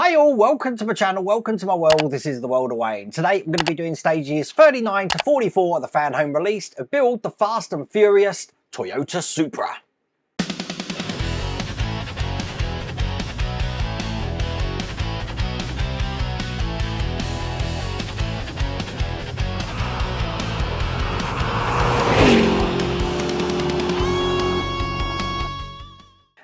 Hi all, welcome to my channel, welcome to my world. This is the world of Wayne. Today I'm going to be doing stages 39 to 44 of the Fanhome release of Build the Fast and Furious Toyota Supra.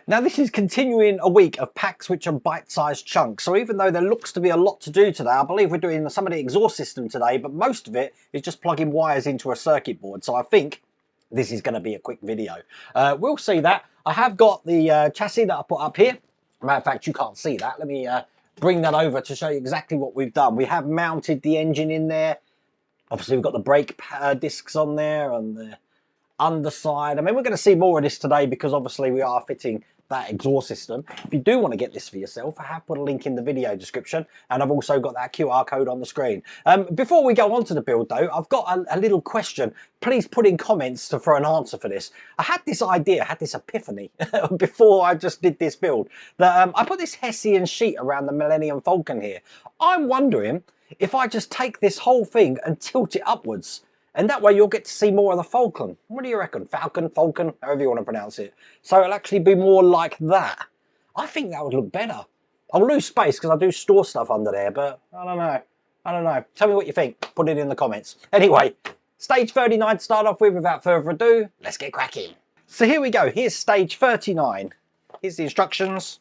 Now this is continuing a week of packs which are bite-sized chunks, so even though there looks to be a lot to do today, I believe we're doing some of the exhaust system today, but most of it is just plugging wires into a circuit board, so I think this is going to be a quick video. We'll see that. I have got the chassis that I put up here. Matter of fact, you can't see that. Let me bring that over to show you exactly what we've done. We have mounted the engine in there. Obviously we've got the brake discs on there and the underside. I mean, we're going to see more of this today because obviously we are fitting that exhaust system. If you do want to get this for yourself, I have put a link in the video description and I've also got that QR code on the screen. Before we go on to the build though, I've got a little question. Please put in comments for an answer for this. I had this idea, I had this epiphany before I just did this build, that I put this Hessian sheet around the Millennium Falcon here. I'm wondering if I just take this whole thing and tilt it upwards, and that way you'll get to see more of the Falcon. What do you reckon? Falcon, Falcon, however you want to pronounce it. So it'll actually be more like that. I think that would look better. I'll lose space because I do store stuff under there, but I don't know. I don't know. Tell me what you think. Put it in the comments. Anyway, stage 39 to start off with. Without further ado, let's get cracking. So here we go. Here's stage 39. Here's the instructions.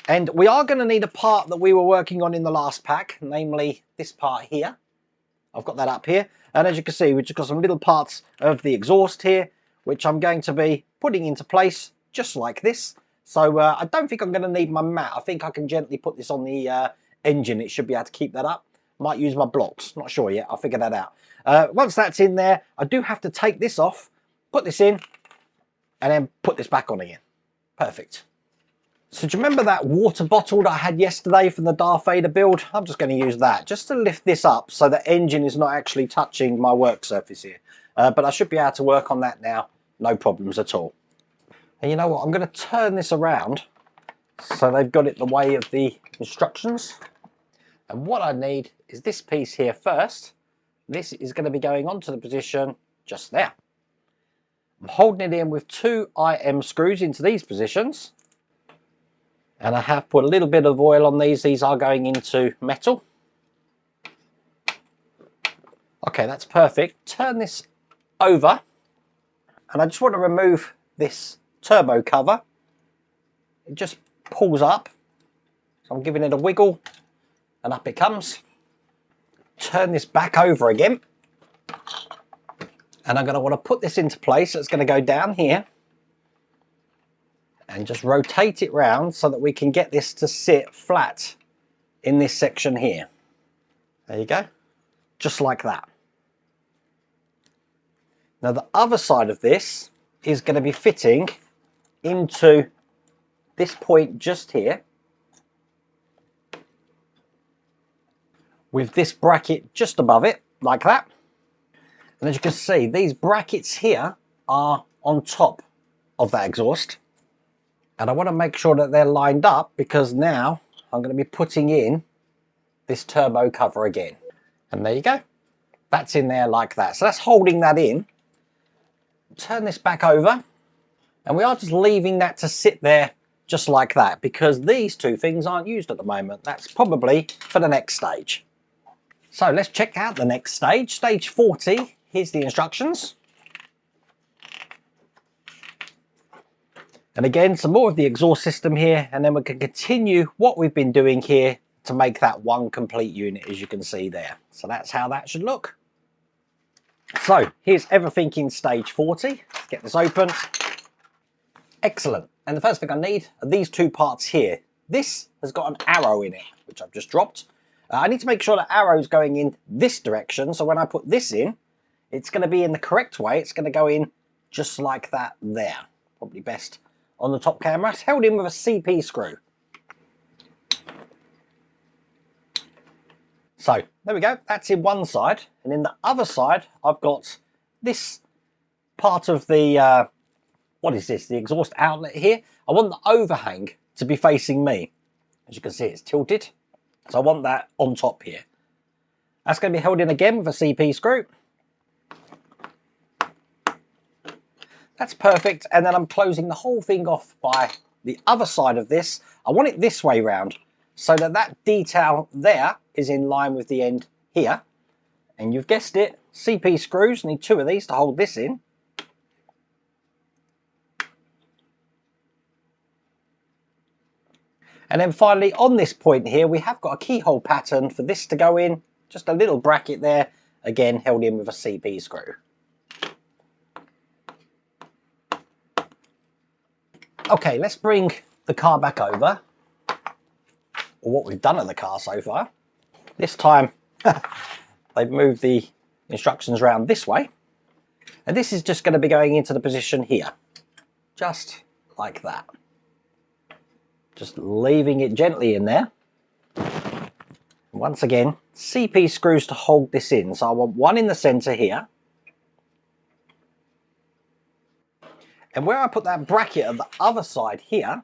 And we are going to need a part that we were working on in the last pack, namely this part here. I've got that up here, and as you can see, we've just got some little parts of the exhaust here, which I'm going to be putting into place just like this. So I don't think I'm going to need my mat. I think I can gently put this on the engine. It should be able to keep that up. Might use my blocks, not sure yet. I'll figure that out. Once that's in there, I do have to take this off, put this in, and then put this back on again. Perfect. So do you remember that water bottle that I had yesterday from the Darth Vader build? I'm just going to use that just to lift this up so the engine is not actually touching my work surface here. But I should be able to work on that now, no problems at all. And you know what, I'm going to turn this around so they've got it the way of the instructions. And what I need is this piece here first. This is going to be going onto the position just there. I'm holding it in with 2 IM screws into these positions. And I have put a little bit of oil on these. These are going into metal. Okay, that's perfect. Turn this over. And I just want to remove this turbo cover. It just pulls up. So I'm giving it a wiggle. And up it comes. Turn this back over again. And I'm going to want to put this into place. So it's going to go down here. And just rotate it round so that we can get this to sit flat in this section here. There you go. Just like that. Now the other side of this is going to be fitting into this point just here, with this bracket just above it, like that. And as you can see, these brackets here are on top of that exhaust. And I want to make sure that they're lined up because now I'm going to be putting in this turbo cover again. And there you go. That's in there like that. So that's holding that in. Turn this back over. And we are just leaving that to sit there just like that because these two things aren't used at the moment. That's probably for the next stage. So let's check out the next stage. Stage 40. Here's the instructions. And again, some more of the exhaust system here, and then we can continue what we've been doing here to make that one complete unit, as you can see there. So that's how that should look. So here's everything in stage 40. Let's get this open. Excellent. And the first thing I need are these two parts here. This has got an arrow in it, which I've just dropped. I need to make sure that arrow is going in this direction. So when I put this in, it's going to be in the correct way. It's going to go in just like that there. Probably best on the top camera. It's held in with a CP screw. So there we go, that's in one side, and in the other side I've got this part of the what is this, the exhaust outlet here. I want the overhang to be facing me. As you can see, it's tilted. So I want that on top here. That's going to be held in again with a CP screw. That's perfect. And then I'm closing the whole thing off by the other side of this. I want it this way round so that that detail there is in line with the end here. And you've guessed it, CP screws, need 2 of these to hold this in. And then finally on this point here, we have got a keyhole pattern for this to go in. Just a little bracket there, again held in with a CP screw. Okay, let's bring the car back over, or what we've done in the car so far. This time, they've moved the instructions around this way. And this is just going to be going into the position here. Just like that. Just leaving it gently in there. Once again, CP screws to hold this in. So I want one in the center here. And where I put that bracket on the other side here,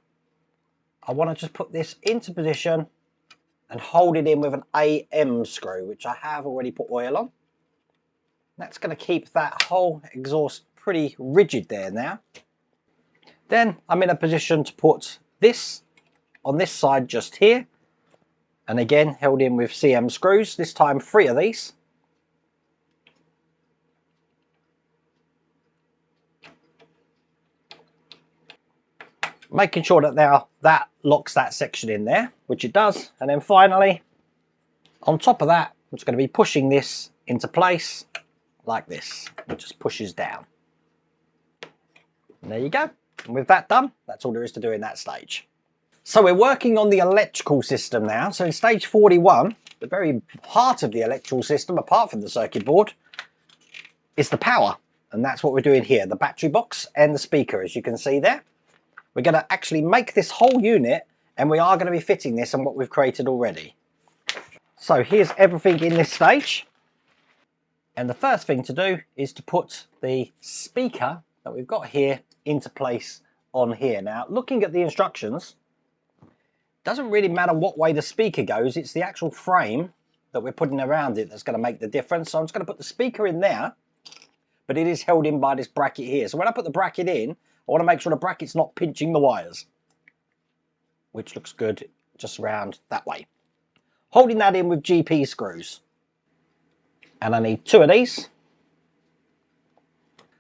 I want to just put this into position and hold it in with an AM screw, which I have already put oil on. That's going to keep that whole exhaust pretty rigid there now. Then I'm in a position to put this on this side just here. And again, held in with CM screws, this time 3 of these. Making sure that now that locks that section in there, which it does. And then finally, on top of that, I'm just going to be pushing this into place like this. It just pushes down. And there you go. And with that done, that's all there is to do in that stage. So we're working on the electrical system now. So in stage 41, the very heart of the electrical system, apart from the circuit board, is the power. And that's what we're doing here, the battery box and the speaker, as you can see there. We're going to actually make this whole unit, and we are going to be fitting this on what we've created already. So here's everything in this stage. And the first thing to do is to put the speaker that we've got here into place on here. Now, looking at the instructions, doesn't really matter what way the speaker goes, it's the actual frame that we're putting around it that's going to make the difference. So I'm just going to put the speaker in there, but it is held in by this bracket here. So when I put the bracket in, I want to make sure the bracket's not pinching the wires, which looks good just around that way. Holding that in with GP screws. And I need 2 of these.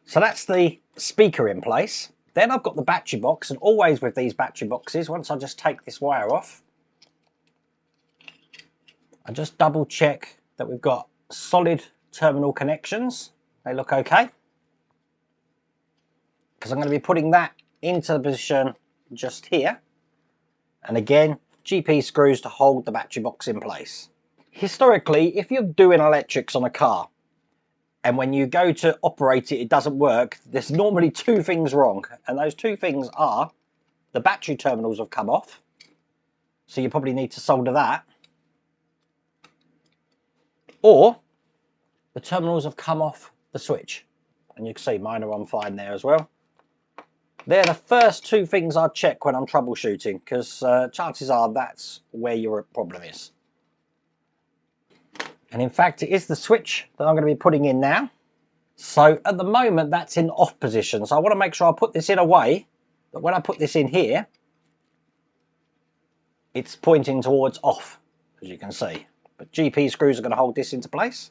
So that's the speaker in place. Then I've got the battery box, and always with these battery boxes, once I just take this wire off, I just double check that we've got solid terminal connections. They look okay. Because I'm going to be putting that into the position just here. And again, GP screws to hold the battery box in place. Historically, if you're doing electrics on a car, and when you go to operate it, it doesn't work, there's normally 2 things wrong. And those 2 things are, the battery terminals have come off. So you probably need to solder that. Or, the terminals have come off the switch. And you can see mine are on fine there as well. They're the first 2 things I'd check when I'm troubleshooting, because chances are that's where your problem is. And in fact, it is the switch that I'm going to be putting in now. So at the moment, that's in off position. So I want to make sure I put this in a way that when I put this in here, it's pointing towards off, as you can see. But GP screws are going to hold this into place.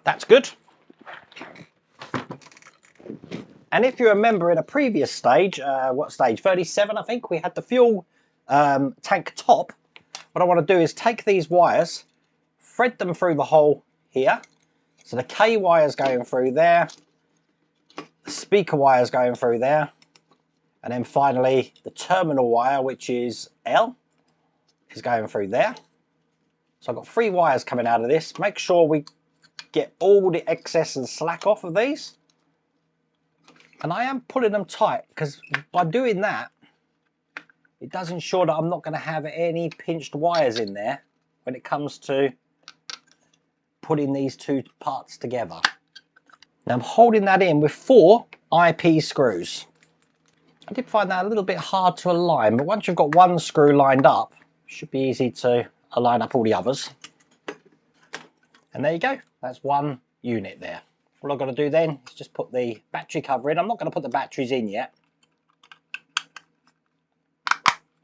That's good. And if you remember in a previous stage, what stage, 37 I think, we had the fuel tank top. What I want to do is take these wires, thread them through the hole here. So the K wire's going through there, the speaker wire's going through there, and then finally the terminal wire, which is L, is going through there. So I've got 3 wires coming out of this. Make sure we get all the excess and slack off of these. And I am pulling them tight, because by doing that, it does ensure that I'm not going to have any pinched wires in there when it comes to putting these 2 parts together. Now I'm holding that in with 4 IP screws. I did find that a little bit hard to align, but once you've got one screw lined up, it should be easy to align up all the others. And there you go, that's one unit there. All I've got to do then is just put the battery cover in. I'm not going to put the batteries in yet,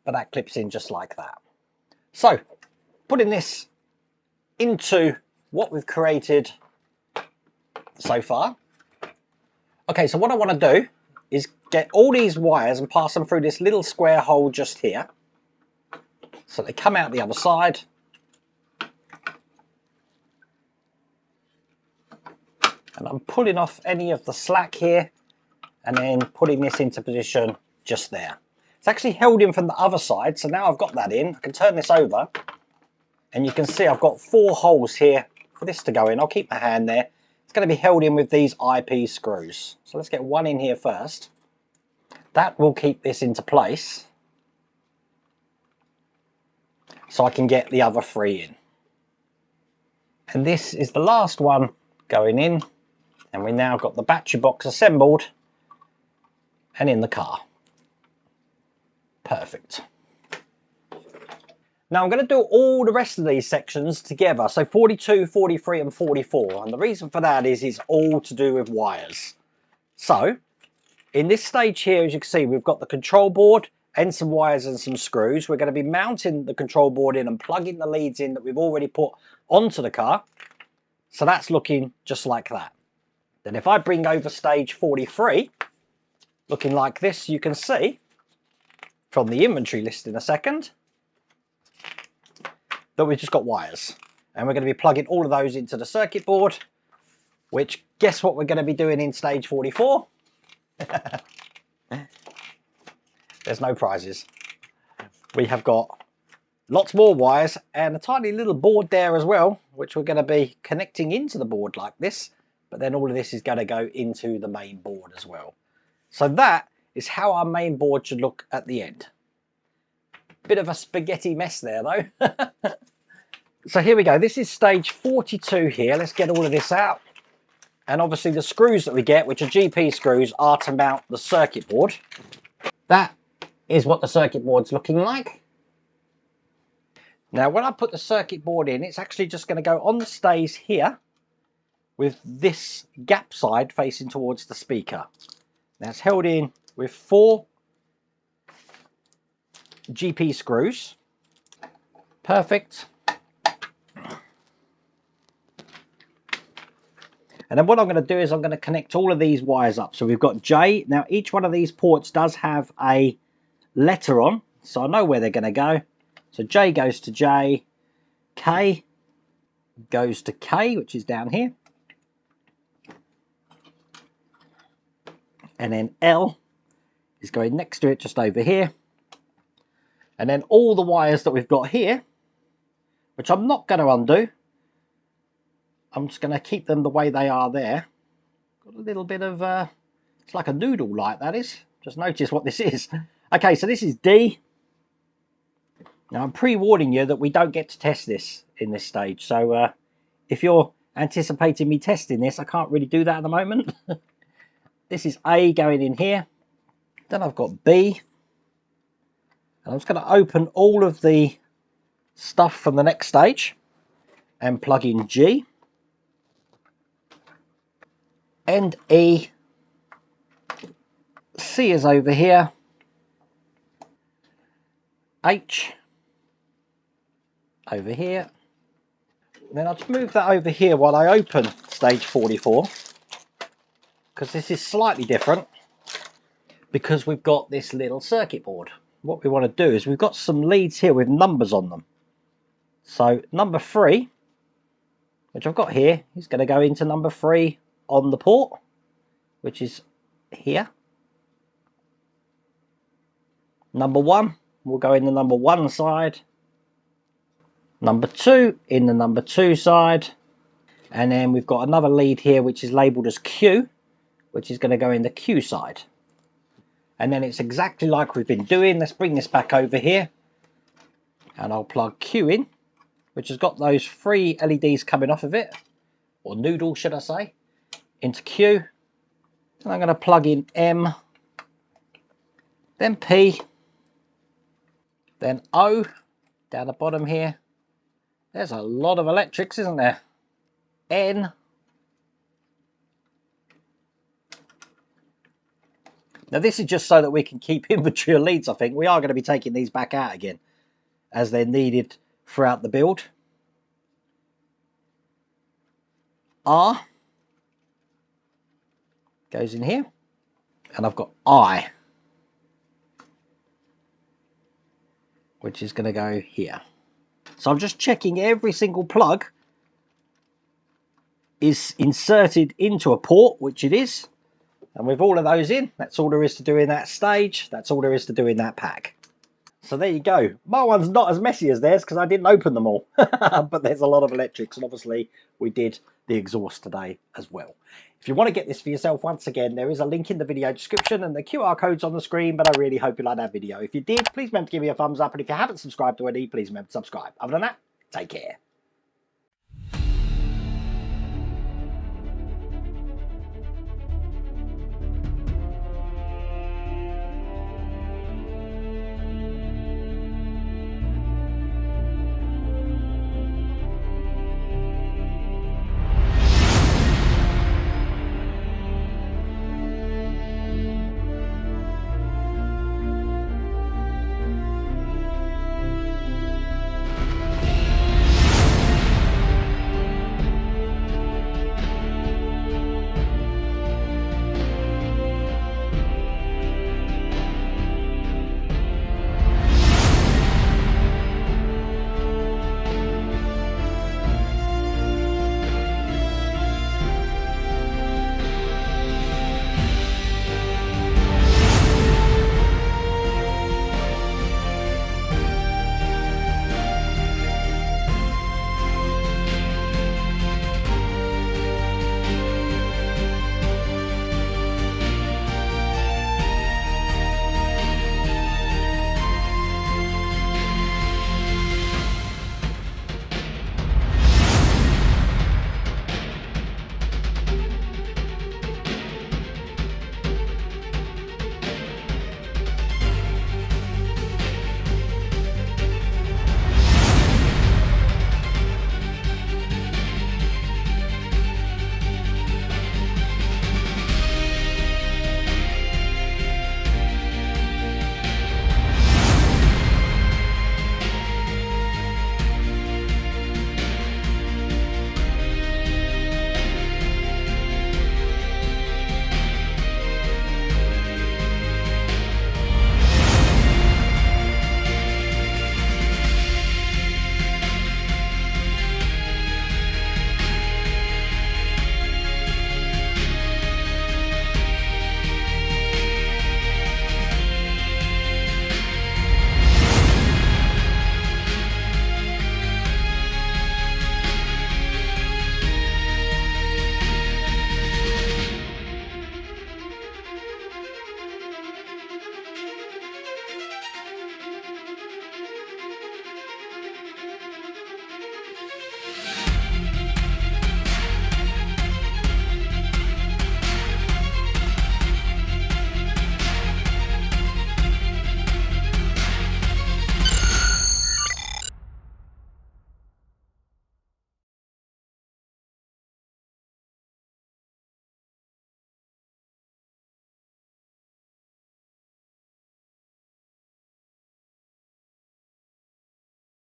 but that clips in just like that. So, putting this into what we've created so far. Okay, so what I want to do is get all these wires and pass them through this little square hole just here. So they come out the other side. And I'm pulling off any of the slack here and then putting this into position just there. It's actually held in from the other side, so now I've got that in, I can turn this over and you can see I've got 4 holes here for this to go in. I'll keep my hand there. It's going to be held in with these IP screws. So let's get one in here first. That will keep this into place so I can get the other 3 in. And this is the last one going in, and we now got the battery box assembled and in the car. Perfect. Now I'm going to do all the rest of these sections together, so 42, 43 and 44, and the reason for that is it's all to do with wires. So in this stage here, as you can see, we've got the control board and some wires and some screws. We're going to be mounting the control board in and plugging the leads in that we've already put onto the car. So that's looking just like that. Then if I bring over stage 43, looking like this, you can see from the inventory list in a second that we've just got wires. And we're going to be plugging all of those into the circuit board, which guess what we're going to be doing in stage 44? There's no prizes. We have got lots more wires and a tiny little board there as well, which we're going to be connecting into the board like this, but then all of this is going to go into the main board as well. So that is how our main board should look at the end. Bit of a spaghetti mess there though. So here we go, this is stage 42 here. Let's get all of this out. And obviously the screws that we get, which are GP screws, are to mount the circuit board. That is what the circuit board's looking like. Now when I put the circuit board in, it's actually just going to go on the stays here with this gap side facing towards the speaker. Now it's held in with 4 GP screws. Perfect. And then what I'm going to do is I'm going to connect all of these wires up. So we've got J. Now each one of these ports does have a letter on, so I know where they're going to go. So J goes to J, K goes to K, which is down here. And then L is going next to it, just over here. And then all the wires that we've got here, which I'm not going to undo, I'm just going to keep them the way they are there. Got a little bit of, it's like a noodle light, that is. Just notice what this is. Okay, so this is D. Now I'm pre-warning you that we don't get to test this in this stage. So if you're anticipating me testing this, I can't really do that at the moment. This is A going in here. Then I've got B. And I'm just going to open all of the stuff from the next stage and plug in G. And E. C is over here. H over here. Then I'll just move that over here while I open stage 44, because this is slightly different because we've got this little circuit board. What we want to do is we've got some leads here with numbers on them. So number 3, which I've got here, is going to go into number 3 on the port, which is here. Number 1 will go in the number 1 side. Number 2 in the number 2 side. And then we've got another lead here which is labelled as Q, which is going to go in the Q side. And then it's exactly like we've been doing. Let's bring this back over here. And I'll plug Q in, which has got those 3 LEDs coming off of it, or noodles should I say, into Q. And I'm going to plug in M then P, then O, down the bottom here. There's a lot of electrics, isn't there? N. Now this is just so that we can keep inventory of leads, I think. We are going to be taking these back out again as they're needed throughout the build. R goes in here. And I've got I, which is going to go here. So I'm just checking every single plug is inserted into a port, which it is. And with all of those in, that's all there is to do in that stage. That's all there is to do in that pack. So there you go. My one's not as messy as theirs because I didn't open them all. But there's a lot of electrics, and obviously we did the exhaust today as well. If you want to get this for yourself, once again, there is a link in the video description and the QR code's on the screen, but I really hope you like that video. If you did, please remember to give me a thumbs up, and if you haven't subscribed already, please remember to subscribe. Other than that, take care.